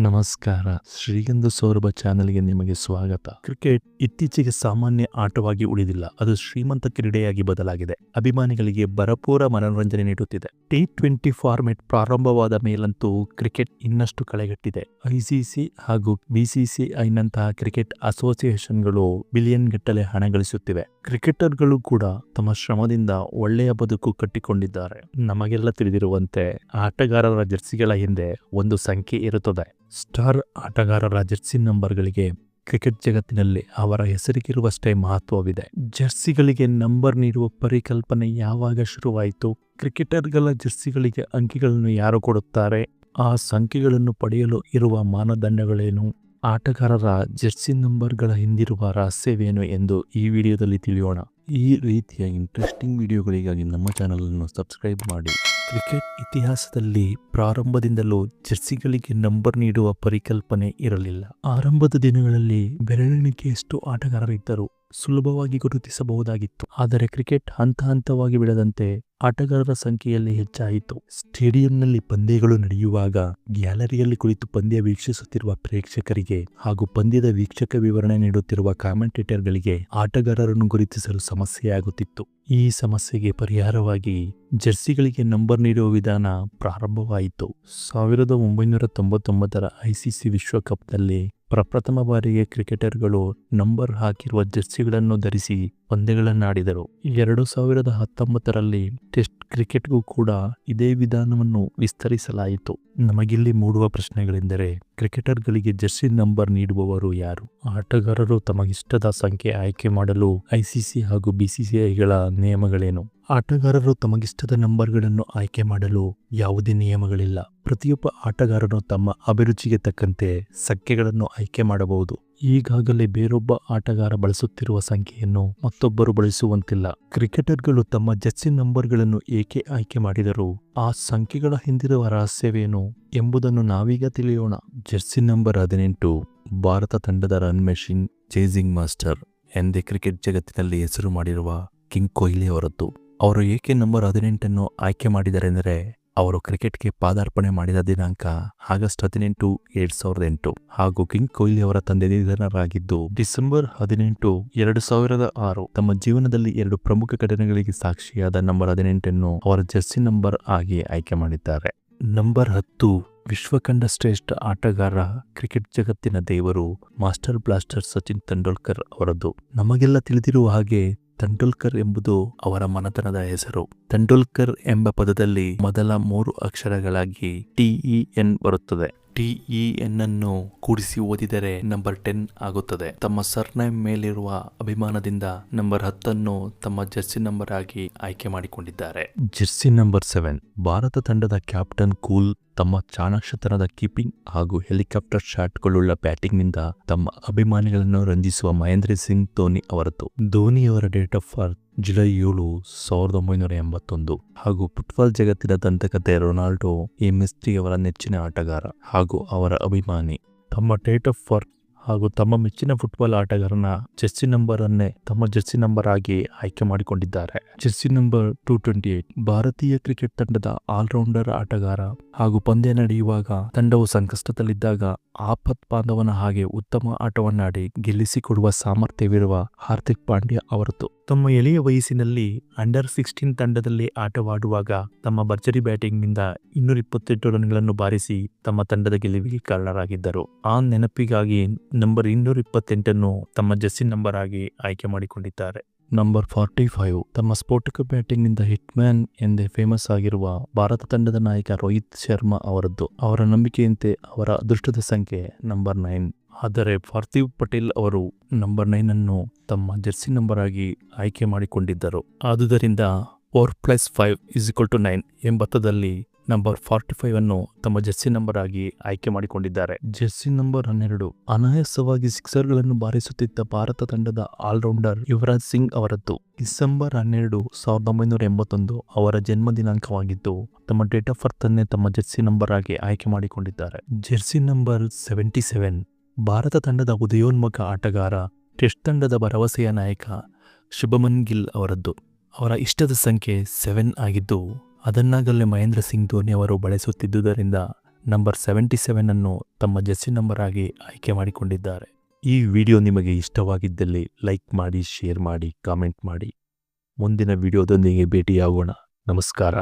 ನಮಸ್ಕಾರ. ಶ್ರೀಗಂಧ ಸೌರಭ ಚಾನೆಲ್ಗೆ ನಿಮಗೆ ಸ್ವಾಗತ. ಕ್ರಿಕೆಟ್ ಇತ್ತೀಚೆಗೆ ಸಾಮಾನ್ಯ ಆಟವಾಗಿ ಉಳಿದಿಲ್ಲ, ಅದು ಶ್ರೀಮಂತ ಕ್ರೀಡೆಯಾಗಿ ಬದಲಾಗಿದೆ. ಅಭಿಮಾನಿಗಳಿಗೆ ಭರಪೂರ ಮನೋರಂಜನೆ ನೀಡುತ್ತಿದೆ. T20 ಫಾರ್ಮೆಟ್ ಪ್ರಾರಂಭವಾದ ಮೇಲಂತೂ ಕ್ರಿಕೆಟ್ ಇನ್ನಷ್ಟು ಕಳೆಗಟ್ಟಿದೆ. ICC ಹಾಗೂ BCCIನಂತಹ ಕ್ರಿಕೆಟ್ ಅಸೋಸಿಯೇಷನ್ಗಳು ಬಿಲಿಯನ್ ಗಟ್ಟಲೆ ಹಣ ಗಳಿಸುತ್ತಿವೆ. ಕ್ರಿಕೆಟರ್ಗಳು ಕೂಡ ತಮ್ಮ ಶ್ರಮದಿಂದ ಒಳ್ಳೆಯ ಬದುಕು ಕಟ್ಟಿಕೊಂಡಿದ್ದಾರೆ. ನಮಗೆಲ್ಲ ತಿಳಿದಿರುವಂತೆ ಆಟಗಾರರ ಜರ್ಸಿಗಳ ಹಿಂದೆ ಒಂದು ಸಂಖ್ಯೆ ಇರುತ್ತದೆ. ಸ್ಟಾರ್ ಆಟಗಾರರ ಜರ್ಸಿ ನಂಬರ್ಗಳಿಗೆ ಕ್ರಿಕೆಟ್ ಜಗತ್ತಿನಲ್ಲಿ ಅವರ ಹೆಸರಿಗಿರುವಷ್ಟೇ ಮಹತ್ವವಿದೆ. ಜರ್ಸಿಗಳಿಗೆ ನಂಬರ್ ನೀಡುವ ಪರಿಕಲ್ಪನೆ ಯಾವಾಗ ಶುರುವಾಯಿತು? ಕ್ರಿಕೆಟರ್ಗಳ ಜರ್ಸಿಗಳಿಗೆ ಅಂಕಿಗಳನ್ನು ಯಾರು ಕೊಡುತ್ತಾರೆ? ಆ ಸಂಖ್ಯೆಗಳನ್ನು ಪಡೆಯಲು ಇರುವ ಮಾನದಂಡಗಳೇನು? ಆಟಗಾರರ ಜರ್ಸಿ ನಂಬರ್ಗಳ ಹಿಂದಿರುವ ರಹಸ್ಯವೇನು ಎಂದು ಈ ವಿಡಿಯೋದಲ್ಲಿ ತಿಳಿಯೋಣ. ಈ ರೀತಿಯ ಇಂಟ್ರೆಸ್ಟಿಂಗ್ ವಿಡಿಯೋಗಳಿಗಾಗಿ ನಮ್ಮ ಚಾನಲನ್ನು ಸಬ್ಸ್ಕ್ರೈಬ್ ಮಾಡಿ. ಕ್ರಿಕೆಟ್ ಇತಿಹಾಸದಲ್ಲಿ ಪ್ರಾರಂಭದಿಂದಲೂ ಜರ್ಸಿಗಳಿಗೆ ನಂಬರ್ ನೀಡುವ ಪರಿಕಲ್ಪನೆ ಇರಲಿಲ್ಲ. ಆರಂಭದ ದಿನಗಳಲ್ಲಿ ಬೆರಳೆಣಿಕೆಯಷ್ಟು ಆಟಗಾರರಿದ್ದರು, ಸುಲಭವಾಗಿ ಗುರುತಿಸಬಹುದಾಗಿತ್ತು. ಆದರೆ ಕ್ರಿಕೆಟ್ ಹಂತ ಹಂತವಾಗಿ ಬೆಳೆದಂತೆ ಆಟಗಾರರ ಸಂಖ್ಯೆಯಲ್ಲಿ ಹೆಚ್ಚಾಯಿತು. ಸ್ಟೇಡಿಯಂನಲ್ಲಿ ಪಂದ್ಯಗಳು ನಡೆಯುವಾಗ ಗ್ಯಾಲರಿಯಲ್ಲಿ ಕುಳಿತು ಪಂದ್ಯ ವೀಕ್ಷಿಸುತ್ತಿರುವ ಪ್ರೇಕ್ಷಕರಿಗೆ ಹಾಗೂ ಪಂದ್ಯದ ವೀಕ್ಷಕ ವಿವರಣೆ ನೀಡುತ್ತಿರುವ ಕಾಮೆಂಟೇಟರ್ಗಳಿಗೆ ಆಟಗಾರರನ್ನು ಗುರುತಿಸಲು ಸಮಸ್ಯೆಯಾಗುತ್ತಿತ್ತು. ಈ ಸಮಸ್ಯೆಗೆ ಪರಿಹಾರವಾಗಿ ಜರ್ಸಿಗಳಿಗೆ ನಂಬರ್ ನೀಡುವ ವಿಧಾನ ಪ್ರಾರಂಭವಾಯಿತು. 1999ರ ICC ವಿಶ್ವಕಪ್ನಲ್ಲಿ ಪ್ರಪ್ರಥಮ ಬಾರಿಗೆ ಕ್ರಿಕೆಟರ್ಗಳು ನಂಬರ್ ಹಾಕಿರುವ ಜರ್ಸಿಗಳನ್ನು ಧರಿಸಿ ಪಂದ್ಯಗಳನ್ನಾಡಿದರು. 2019ರಲ್ಲಿ ಟೆಸ್ಟ್ ಕ್ರಿಕೆಟ್ಗೂ ಕೂಡ ಇದೇ ವಿಧಾನವನ್ನು ವಿಸ್ತರಿಸಲಾಯಿತು. ನಮಗಿಲ್ಲಿ ಮೂಡುವ ಪ್ರಶ್ನೆಗಳೆಂದರೆ, ಕ್ರಿಕೆಟರ್ಗಳಿಗೆ ಜರ್ಸಿ ನಂಬರ್ ನೀಡುವವರು ಯಾರು? ಆಟಗಾರರು ತಮಗಿಷ್ಟದ ಸಂಖ್ಯೆ ಆಯ್ಕೆ ಮಾಡಲು ICC ಹಾಗೂ BCCIಗಳ ನಿಯಮಗಳೇನು? ಆಟಗಾರರು ತಮಗಿಷ್ಟದ ನಂಬರ್ಗಳನ್ನು ಆಯ್ಕೆ ಮಾಡಲು ಯಾವುದೇ ನಿಯಮಗಳಿಲ್ಲ. ಪ್ರತಿಯೊಬ್ಬ ಆಟಗಾರನು ತಮ್ಮ ಅಭಿರುಚಿಗೆ ತಕ್ಕಂತೆ ಸಂಖ್ಯೆಗಳನ್ನು ಆಯ್ಕೆ ಮಾಡಬಹುದು. ಈಗಾಗಲೇ ಬೇರೊಬ್ಬ ಆಟಗಾರ ಬಳಸುತ್ತಿರುವ ಸಂಖ್ಯೆಯನ್ನು ಮತ್ತೊಬ್ಬರು ಬಳಸುವಂತಿಲ್ಲ. ಕ್ರಿಕೆಟರ್ಗಳು ತಮ್ಮ ಜರ್ಸಿ ನಂಬರ್ಗಳನ್ನು ಏಕೆ ಆಯ್ಕೆ ಮಾಡಿದರು? ಆ ಸಂಖ್ಯೆಗಳ ಹಿಂದಿರುವ ರಹಸ್ಯವೇನು ಎಂಬುದನ್ನು ನಾವೀಗ ತಿಳಿಯೋಣ. ಜರ್ಸಿ ನಂಬರ್ 18 ಭಾರತ ತಂಡದ ರನ್ ಮೆಷಿನ್, ಚೇಸಿಂಗ್ ಮಾಸ್ಟರ್ ಎಂದೇ ಕ್ರಿಕೆಟ್ ಜಗತ್ತಿನಲ್ಲಿ ಹೆಸರು ಮಾಡಿರುವ ಕಿಂಗ್ ಕೊಹ್ಲಿ ಅವರದ್ದು. ಅವರು ಏಕೆ ನಂಬರ್ 18 ಆಯ್ಕೆ ಮಾಡಿದರೆಂದರೆ, ಅವರು ಕ್ರಿಕೆಟ್ಗೆ ಪಾದಾರ್ಪಣೆ ಮಾಡಿದ ದಿನಾಂಕ ಆಗಸ್ಟ್ 18, 2008 ಹಾಗೂ ಕಿಂಗ್ ಕೊಹ್ಲಿ ಅವರ ತಂದೆ ನಿಧನರಾಗಿದ್ದು ಡಿಸೆಂಬರ್ 18, 2006. ತಮ್ಮ ಜೀವನದಲ್ಲಿ 2 ಪ್ರಮುಖ ಘಟನೆಗಳಿಗೆ ಸಾಕ್ಷಿಯಾದ ನಂಬರ್ 18 ಅವರ ಜರ್ಸಿ ನಂಬರ್ ಆಗಿ ಆಯ್ಕೆ ಮಾಡಿದ್ದಾರೆ. ನಂಬರ್ 10 ವಿಶ್ವಕಂಡ ಶ್ರೇಷ್ಠ ಆಟಗಾರ, ಕ್ರಿಕೆಟ್ ಜಗತ್ತಿನ ದೇವರು, ಮಾಸ್ಟರ್ ಬ್ಲಾಸ್ಟರ್ ಸಚಿನ್ ತೆಂಡೂಲ್ಕರ್ ಅವರದ್ದು. ನಮಗೆಲ್ಲ ತಿಳಿದಿರುವ ಹಾಗೆ ತೆಂಡೂಲ್ಕರ್ ಎಂಬುದು ಅವರ ಮನೆತನದ ಹೆಸರು. ತೆಂಡೂಲ್ಕರ್ ಎಂಬ ಪದದಲ್ಲಿ ಮೊದಲ 3 ಅಕ್ಷರಗಳಾಗಿ TEN ಬರುತ್ತದೆ. TEN ಅನ್ನು ಕೂಡಿಸಿ ಓದಿದರೆ ನಂಬರ್ 10 ಆಗುತ್ತದೆ. ತಮ್ಮ ಸರ್ನೇಮ್ ಮೇಲಿರುವ ಅಭಿಮಾನದಿಂದ ನಂಬರ್ 10 ತಮ್ಮ ಜರ್ಸಿ ನಂಬರ್ ಆಗಿ ಆಯ್ಕೆ ಮಾಡಿಕೊಂಡಿದ್ದಾರೆ. ಜರ್ಸಿ ನಂಬರ್ 7 ಭಾರತ ತಂಡದ ಕ್ಯಾಪ್ಟನ್ ಕೂಲ್ ತಮ್ಮ ಚಾಣಾಕ್ಷತನದ ಕೀಪಿಂಗ್ ಹಾಗೂ ಹೆಲಿಕಾಪ್ಟರ್ ಶಾಟ್ಗಳುಳ್ಳ ಬ್ಯಾಟಿಂಗ್ನಿಂದ ತಮ್ಮ ಅಭಿಮಾನಿಗಳನ್ನು ರಂಜಿಸುವ ಮಹೇಂದ್ರ ಸಿಂಗ್ ಧೋನಿ ಅವರದ್ದು. ಧೋನಿಯವರ ಡೇಟ್ ಆಫ್ ಬರ್ತ್ ಜುಲೈ 7, 1981 ಹಾಗೂ ಫುಟ್ಬಾಲ್ ಜಗತ್ತಿನ ದಂತಕತೆ ರೊನಾಲ್ಡೋ ಈ ಮೆಸ್ಸಿಯವರ ನೆಚ್ಚಿನ ಆಟಗಾರ ಹಾಗೂ ಅವರ ಅಭಿಮಾನಿ. ತಮ್ಮ ಡೇಟ್ ಆಫ್ ಬರ್ತ್ ಹಾಗೂ ತಮ್ಮ ಮೆಚ್ಚಿನ ಫುಟ್ಬಾಲ್ ಆಟಗಾರನ ಜರ್ಸಿ ನಂಬರ್ ಅನ್ನೇ ತಮ್ಮ ಜರ್ಸಿ ನಂಬರ್ ಆಗಿ ಆಯ್ಕೆ ಮಾಡಿಕೊಂಡಿದ್ದಾರೆ. ಜರ್ಸಿ ನಂಬರ್ 228 ಭಾರತೀಯ ಕ್ರಿಕೆಟ್ ತಂಡದ ಆಲ್ರೌಂಡರ್ ಆಟಗಾರ ಹಾಗೂ ಪಂದ್ಯ ನಡೆಯುವಾಗ ತಂಡವು ಸಂಕಷ್ಟದಲ್ಲಿದ್ದಾಗ ಆಪತ್ ಬಾಂಧವನ ಹಾಗೆ ಉತ್ತಮ ಆಟವನ್ನಾಡಿ ಗೆಲ್ಲಿಸಿಕೊಡುವ ಸಾಮರ್ಥ್ಯವಿರುವ ಹಾರ್ದಿಕ್ ಪಾಂಡ್ಯ ಅವರದ್ದು. ತಮ್ಮ ಎಳೆಯ ವಯಸ್ಸಿನಲ್ಲಿ ಅಂಡರ್ 16 ತಂಡದಲ್ಲಿ ಆಟವಾಡುವಾಗ ತಮ್ಮ ಭರ್ಜರಿ ಬ್ಯಾಟಿಂಗ್ನಿಂದ 228 ರನ್ಗಳನ್ನು ಬಾರಿಸಿ ತಮ್ಮ ತಂಡದ ಗೆಲುವಿಗೆ ಕಾರಣರಾಗಿದ್ದರು. ಆ ನೆನಪಿಗಾಗಿ ನಂಬರ್ 228 ತಮ್ಮ ಜರ್ಸಿ ನಂಬರ್ ಆಗಿ ಆಯ್ಕೆ ಮಾಡಿಕೊಂಡಿದ್ದಾರೆ. ನಂಬರ್ 45 ತಮ್ಮ ಸ್ಫೋಟಕ ಬ್ಯಾಟಿಂಗ್ನಿಂದ ಹಿಟ್ಮ್ಯಾನ್ ಎಂದೇ ಫೇಮಸ್ ಆಗಿರುವ ಭಾರತ ತಂಡದ ನಾಯಕ ರೋಹಿತ್ ಶರ್ಮಾ ಅವರದ್ದು. ಅವರ ನಂಬಿಕೆಯಂತೆ ಅವರ ಅದೃಷ್ಟದ ಸಂಖ್ಯೆ ನಂಬರ್ 9. ಆದರೆ ಪಾರ್ಥಿವ್ ಪಟೇಲ್ ಅವರು ನಂಬರ್ 9 ತಮ್ಮ ಜರ್ಸಿ ನಂಬರ್ ಆಗಿ ಆಯ್ಕೆ ಮಾಡಿಕೊಂಡಿದ್ದರು. ಆದುದರಿಂದ 4+5 9 ಎಂಬತ್ತದಲ್ಲಿ ನಂಬರ್ 45 ತಮ್ಮ ಜರ್ಸಿ ನಂಬರ್ ಆಗಿ ಆಯ್ಕೆ ಮಾಡಿಕೊಂಡಿದ್ದಾರೆ. ಜರ್ಸಿ ನಂಬರ್ 12 ಅನಾಯಾಸವಾಗಿ ಸಿಕ್ಸರ್ಗಳನ್ನು ಬಾರಿಸುತ್ತಿದ್ದ ಭಾರತ ತಂಡದ ಆಲ್ರೌಂಡರ್ ಯುವರಾಜ್ ಸಿಂಗ್ ಅವರದ್ದು. ಡಿಸೆಂಬರ್ 12, 1981 ಅವರ ಜನ್ಮ ದಿನಾಂಕವಾಗಿದ್ದು ತಮ್ಮ ಡೇಟ್ ಆಫ್ ಬರ್ತ್ ಅನ್ನೇ ತಮ್ಮ ಜರ್ಸಿ ನಂಬರ್ ಆಗಿ ಆಯ್ಕೆ ಮಾಡಿಕೊಂಡಿದ್ದಾರೆ. ಜರ್ಸಿ ನಂಬರ್ 77 ಭಾರತ ತಂಡದ ಉದಯೋನ್ಮುಖ ಆಟಗಾರ, ಟೆಸ್ಟ್ ತಂಡದ ಭರವಸೆಯ ನಾಯಕ ಶುಭಮನ್ ಗಿಲ್ ಅವರದ್ದು. ಅವರ ಇಷ್ಟದ ಸಂಖ್ಯೆ 7 ಆಗಿದ್ದು ಅದನ್ನಾಗಲೇ ಮಹೇಂದ್ರ ಸಿಂಗ್ ಧೋನಿ ಅವರು ಬಳಸುತ್ತಿದ್ದುದರಿಂದ ನಂಬರ್ 77 ಅನ್ನು ತಮ್ಮ ಜೆರ್ಸಿ ನಂಬರ್ ಆಗಿ ಆಯ್ಕೆ ಮಾಡಿಕೊಂಡಿದ್ದಾರೆ. ಈ ವಿಡಿಯೋ ನಿಮಗೆ ಇಷ್ಟವಾಗಿದ್ದಲ್ಲಿ ಲೈಕ್ ಮಾಡಿ, ಶೇರ್ ಮಾಡಿ, ಕಾಮೆಂಟ್ ಮಾಡಿ. ಮುಂದಿನ ವಿಡಿಯೋದೊಂದಿಗೆ ಭೇಟಿಯಾಗೋಣ. ನಮಸ್ಕಾರ.